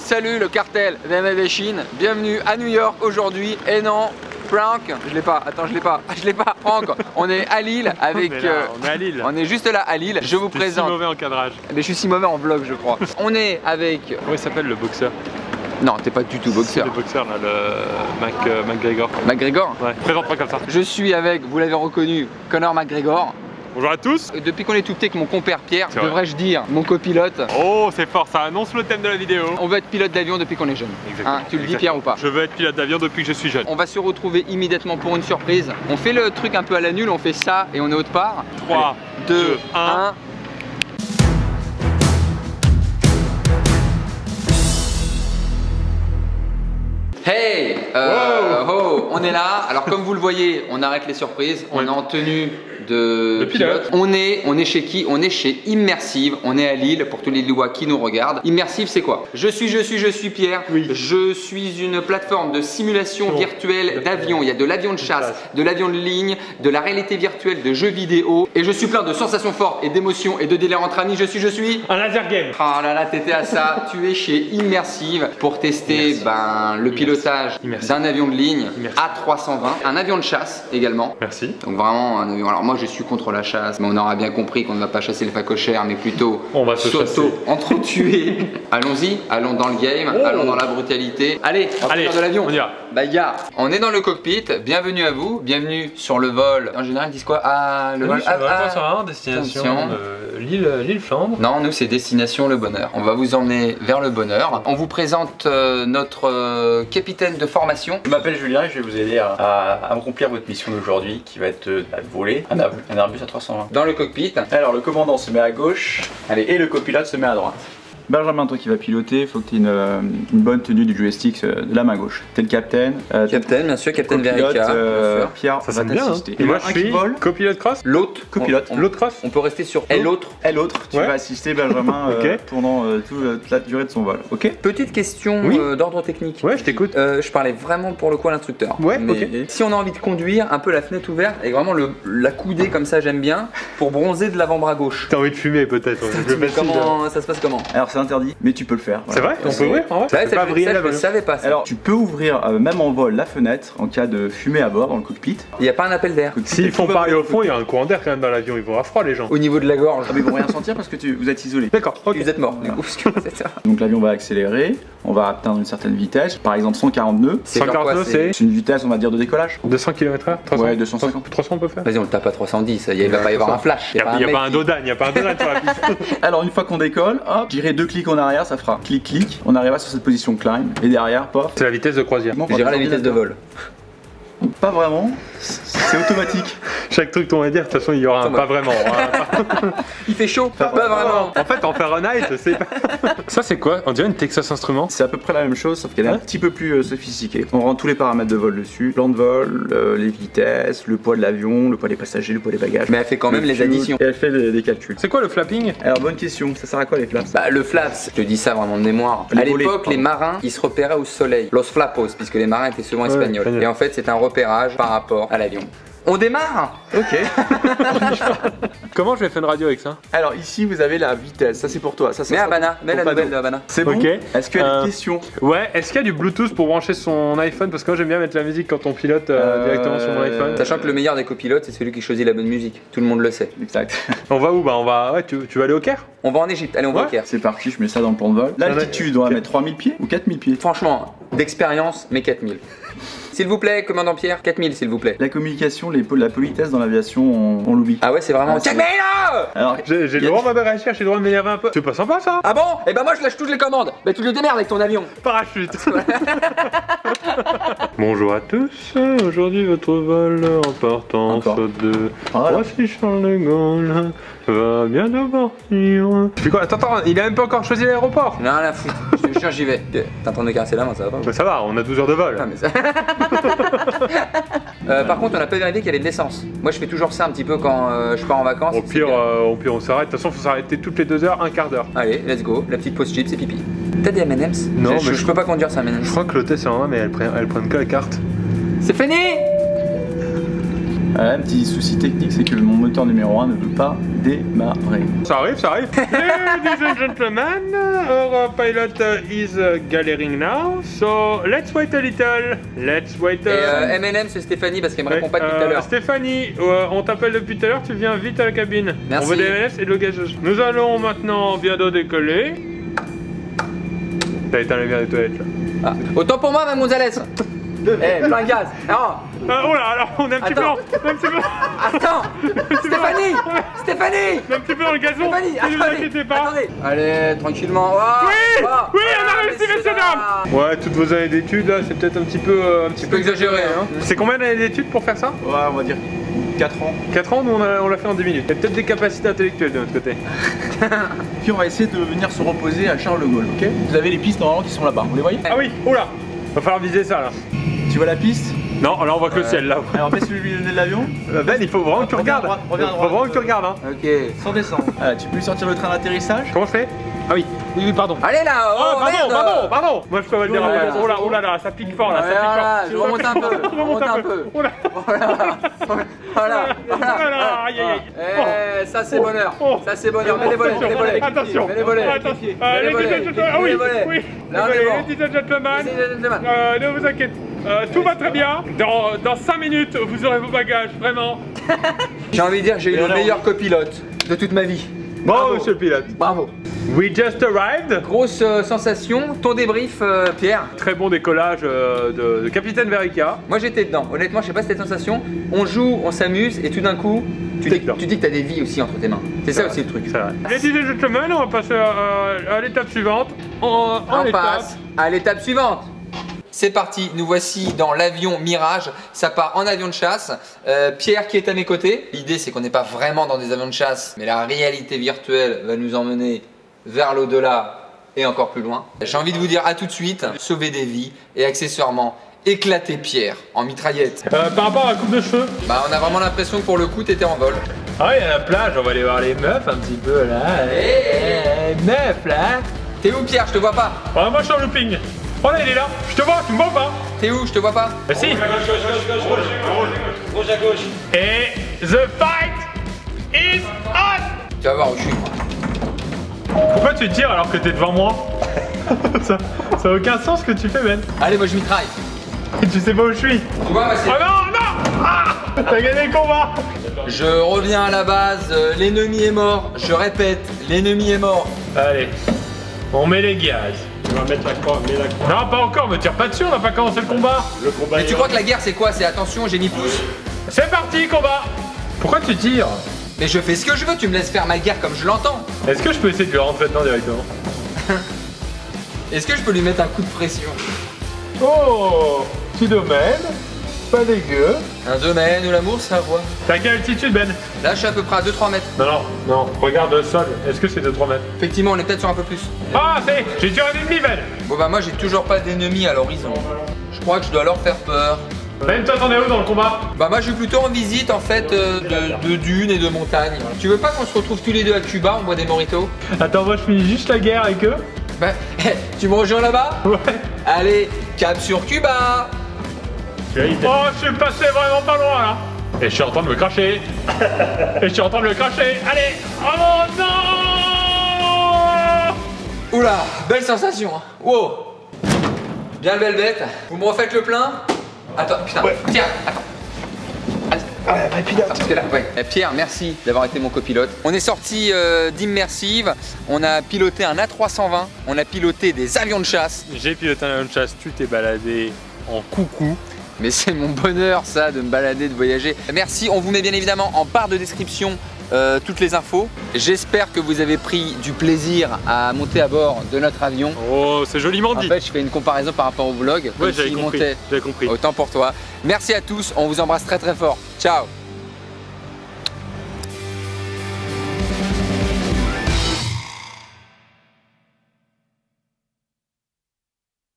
Salut le cartel d'MV Chine, bienvenue à New York aujourd'hui. Et non, prank, je l'ai pas, attends je l'ai pas, prank, on est à Lille avec... on est à Lille. On est juste là à Lille, je vous présente... si mauvais en cadrage. Mais je suis si mauvais en vlog je crois. On est avec... Comment il s'appelle le boxeur? Non, t'es pas du tout boxeur. Le boxeur là, le McGregor. McGregor? Ouais, présente-toi comme ça. Je suis avec, vous l'avez reconnu, Conor McGregor. Bonjour à tous. Depuis qu'on est tout petit avec mon compère Pierre, devrais-je dire, mon copilote. Oh, c'est fort, ça annonce le thème de la vidéo. On veut être pilote d'avion depuis qu'on est jeune. Exactement. Hein, tu le dis Pierre ou pas? Je veux être pilote d'avion depuis que je suis jeune. On va se retrouver immédiatement pour une surprise. On fait le truc un peu à la nulle, on fait ça et on est autre part. 3, 2, 1. Hey, oh, on est là. Alors comme vous le voyez, on arrête les surprises. On est en tenue de pilote. On est chez qui? On est chez Immersive. On est à Lille pour tous les Lillois qui nous regardent. Immersive, c'est quoi? Je suis Pierre. Oui. Je suis une plateforme de simulation virtuelle d'avion. Il y a de l'avion de chasse, de l'avion de ligne, de la réalité virtuelle, de jeux vidéo. Et je suis plein de sensations fortes et d'émotions et de délire entre amis. Je suis un laser game. Oh là là, t'étais à ça. Tu es chez Immersive pour tester le pilotage d'un avion de ligne A320, un avion de chasse également. Merci. Donc vraiment un avion. Alors moi je suis contre la chasse, mais on aura bien compris qu'on ne va pas chasser le phacochère, mais plutôt on va s'auto-tuer. Allons-y, allons dans le game, allons dans la brutalité. Allez, on va faire de l'avion. On y va. Bagarre. On est dans le cockpit. Bienvenue à vous, bienvenue sur le vol. En général ils disent quoi? Ah, le vol. Destination Lille-Flandre. Non, nous c'est destination le bonheur. On va vous emmener vers le bonheur. On vous présente notre capitaine de formation. Je m'appelle Julien et je vais vous aider à accomplir votre mission d'aujourd'hui qui va être de voler un Airbus A320. Dans le cockpit. Alors le commandant se met à gauche, allez, et le copilote se met à droite. Benjamin, toi qui vas piloter, il faut que tu aies une bonne tenue du joystick de la main gauche. T'es le capitaine. Capitaine, bien sûr, capitaine Verica. Pierre ça va t'assister. Et moi je suis copilote cross. L'autre copilote. L'autre cross. On peut rester sur l'autre. Tu vas assister Benjamin pendant toute la durée de son vol. Ok. Petite question d'ordre technique. Ouais, je t'écoute. Je parlais vraiment pour le coup à l'instructeur. Ouais, mais si on a envie de conduire, un peu la fenêtre ouverte et vraiment la coudée comme ça, j'aime bien, pour bronzer de l'avant-bras gauche. T'as envie de fumer peut-être. Comment ça se passe comment? Alors c'est interdit, mais tu peux le faire. C'est vrai? On peut ouvrir en vrai? Je savais pas ça. Alors tu peux ouvrir même en vol la fenêtre en cas de fumée à bord dans le cockpit. Il n'y a pas un appel d'air. S'ils font pareil au fond, il y a un courant d'air quand même dans l'avion, ils vont avoir froid les gens. Au niveau de la gorge. Ah, mais ils vont rien sentir parce que vous êtes isolé. D'accord, ok. Vous êtes mort du coup, parce que c'est ça. Donc l'avion va accélérer, on va atteindre une certaine vitesse, par exemple 140 nœuds. 140 nœuds, c'est une vitesse on va dire de décollage. 200 km/h? 300? Ouais, 250. 300 on peut faire? Vas-y, on le tape à 310, il va pas y avoir un flash. Il n'y a pas un dodan, sur la piste. Alors une fois qu'on décolle, hop, j'irai 2 clics en arrière, ça fera clic clic. On arrivera sur cette position climb et derrière, paf. C'est la vitesse de croisière. J'irai la vitesse de vol. Pas vraiment, c'est automatique. Chaque truc qu'on va dire, de toute façon il y aura un pas vraiment. Il fait chaud, pas vraiment. En fait en Fahrenheit, c'est pas... Ça c'est quoi? On dirait une Texas Instruments. C'est à peu près la même chose, sauf qu'elle est un petit peu plus sophistiquée. On rend tous les paramètres de vol dessus. Plan de vol, les vitesses, le poids de l'avion, le poids des passagers, le poids des bagages. Mais elle fait quand même les additions. Et elle fait des calculs. C'est quoi le flapping? Alors bonne question, ça sert à quoi les flaps? Bah le flaps, je te dis ça vraiment de mémoire. À l'époque, les marins, ils se repéraient au soleil. Los flapos, puisque les marins étaient souvent espagnols. Et en fait, c'est un repérage par rapport à l'avion. On démarre? Ok. Comment je vais faire une radio avec ça? Alors ici vous avez la vitesse, ça c'est pour toi. Mets Habana, mets la nouvelle de Habana. C'est bon. Ok. Est-ce qu'il y a des questions? Ouais, est-ce qu'il y a du Bluetooth pour brancher son iPhone? Parce que moi j'aime bien mettre la musique quand on pilote directement sur mon iPhone. Sachant que le meilleur des copilotes, c'est celui qui choisit la bonne musique. Tout le monde le sait. Exact. On va où? Bah on va... Ouais, tu vas aller au Caire? On va en Égypte, allez on va au Caire. C'est parti, je mets ça dans le plan de vol. L'altitude, on va mettre 3000 pieds ou 4000 pieds? Franchement, d'expérience, mais 4000. S'il vous plaît, commandant Pierre, 4000 s'il vous plaît. La communication, la politesse dans l'aviation, on l'oublie. Ah ouais, c'est vraiment... 4000 là! Alors, j'ai le droit de réagir, j'ai le droit de m'énerver un peu. C'est pas sympa ça? Ah bon? Eh ben moi je lâche toutes les commandes. Bah tu le démerdes avec ton avion. Parachute. Bonjour à tous, aujourd'hui votre vol en partance de Roissy-Charles de Gaulle va bientôt partir. Tu fais quoi? Attends, il a même pas encore choisi l'aéroport. Non, la foutre, je te jure j'y vais. T'es en train de caresser la main, ça va pas? Bah ça va, on a 12 heures de vol. Ah, mais ça... par contre on n'a pas vérifié qu'il y avait de l'essence. Moi je fais toujours ça un petit peu quand je pars en vacances. Au pire on s'arrête, de toute façon faut s'arrêter toutes les 2 heures, un quart d'heure. Allez, let's go, la petite pause chips et pipi. T'as des M&M's? Non, mais je peux pas conduire ça M&M's. Je crois que l'hôtesse c'est en main mais elles prennent que la carte. C'est fini! Un petit souci technique, c'est que mon moteur numéro 1 ne veut pas démarrer. Ça arrive, ça arrive. Ladies and gentlemen, our pilot is galering now, so let's wait a little. Let's wait a... Et MLM, c'est Stéphanie parce qu'elle me répond pas depuis tout à l'heure. Stéphanie, on t'appelle depuis tout à l'heure, tu viens vite à la cabine. Merci. On veut des MLM et de l'eau gazeuse. Nous allons maintenant bientôt décoller. T'as éteint la lumière des toilettes là. Ah. Autant pour moi, Mme Gonzalez. Plein de gaz. Non. Oh là, alors on est un petit peu dans... Attends. Stéphanie. Stéphanie. Un petit peu dans le gazon. Stéphanie, ne vous inquiétez pas. Attendez. Allez, tranquillement. Oh, oui, oh, oui, on a réussi, messieurs dames. Ouais, toutes vos années d'études là, c'est peut-être un petit peu exagéré. Hein. C'est combien d'années d'études pour faire ça? Ouais, on va dire 4 ans. 4 ans, nous on l'a fait en 10 minutes. Il y a peut-être des capacités intellectuelles de notre côté. Puis on va essayer de venir se reposer à Charles de Gaulle, ok? Vous avez les pistes normalement qui sont là-bas, vous les voyez? Ah oui, oula, va falloir viser ça là. Tu vois la piste? Non, là on voit que le ciel là. Alors baisse le nez de l'avion. Ben, il faut vraiment que tu regardes. Reviens à droite. Faut vraiment que tu regardes. Hein. Ok. Sans descendre. Tu peux lui sortir le train d'atterrissage? Comment je fais? Ah oui, oui, pardon. Allez là. Oh, merde. pardon. Moi je peux le dire. Oh là, ça pique fort là, ça pique fort. Je remonte un peu. Je remonte un peu. Voilà. Aïe, aïe, aïe. Ça c'est bonheur. Ça c'est bonheur. Mets les volets. Attention. Mets les volets. Ah oui, oui. Ladies and gentlemen, ne vous inquiétez. Tout va très bien. Dans 5 minutes, vous aurez vos bagages, vraiment. J'ai envie de dire, j'ai eu le meilleur copilote de toute ma vie. Bravo, monsieur le pilote. Bravo. We just arrived. Grosse sensation. Ton débrief, Pierre. Très bon décollage de Capitaine Verica. Moi j'étais dedans. Honnêtement, je sais pas cette sensation. On joue, on s'amuse et tout d'un coup, tu dis que t'as des vies aussi entre tes mains. C'est ça aussi le truc. C'est vrai. Ladies and gentlemen, on va passer à l'étape suivante. On passe à l'étape suivante. C'est parti, nous voici dans l'avion Mirage, ça part en avion de chasse. Pierre qui est à mes côtés. L'idée c'est qu'on n'est pas vraiment dans des avions de chasse, mais la réalité virtuelle va nous emmener vers l'au-delà et encore plus loin. J'ai envie de vous dire à tout de suite, sauver des vies et accessoirement éclater Pierre en mitraillette. Par rapport à la coupe de cheveux, bah on a vraiment l'impression que pour le coup t'étais en vol. Ah il y a la plage, on va aller voir les meufs un petit peu là. Les meufs là. T'es où Pierre? Je te vois pas. Moi je suis en looping. Oh là il est là, je te vois, tu me vois pas? T'es où? Je te vois pas. Bah si. Rouge à gauche. Et the fight is on. Tu vas voir où je suis. Pourquoi tu tires alors que t'es devant moi? ça a aucun sens ce que tu fais Ben. Allez moi je mitraille. Tu sais pas où je suis. Tu vois moi c'est... Oh non. T'as gagné le combat. Je reviens à la base, l'ennemi est mort. Je répète, l'ennemi est mort. Allez, on met les gaz. Tu vas mettre la croix, mets la croix. Non, pas encore, me tire pas dessus, on n'a pas commencé le combat. Le combat. Mais tu crois que la guerre c'est quoi? C'est attention, j'ai mis pouce. C'est parti, combat. Pourquoi tu tires? Mais je fais ce que je veux, tu me laisses faire ma guerre comme je l'entends. Est-ce que je peux essayer de lui rentrer dedans directement? Est-ce que je peux lui mettre un coup de pression? Oh, petit domaine, pas dégueu. Un domaine où l'amour s'avoue. T'as à quelle altitude Ben? Là je suis à peu près à 2-3 mètres. Non, regarde le sol, est-ce que c'est 2-3 mètres? Effectivement on est peut-être sur un peu plus. Ah c'est, j'ai tué un ennemi Ben. Bon bah moi j'ai toujours pas d'ennemis à l'horizon. Je crois que je dois leur faire peur. Ben toi t'en es où dans le combat? Bah moi je suis plutôt en visite en fait de dunes et de montagnes. Tu veux pas qu'on se retrouve tous les deux à Cuba, on boit des mojitos? Attends, moi je finis juste la guerre avec eux. Bah tu me rejoins là-bas? Ouais. Allez, cap sur Cuba. Oh je suis passé vraiment pas loin là. Et je suis en train de me cracher. Allez. Oh non. Oula, belle sensation. Hein. Wow. Bien belle bête. Vous me refaites le plein? Attends, putain. Ouais. Tiens, attends. Pierre, merci d'avoir été mon copilote. On est sorti d'Immersive, on a piloté un A320, on a piloté des avions de chasse. J'ai piloté un avion de chasse, tu t'es baladé en coucou. Mais c'est mon bonheur ça de me balader, de voyager. Merci, on vous met bien évidemment en barre de description toutes les infos. J'espère que vous avez pris du plaisir à monter à bord de notre avion. Oh, c'est joliment dit. En fait, je fais une comparaison par rapport au vlog. Ouais, j'avais compris. Autant pour toi. Merci à tous, on vous embrasse très très fort. Ciao.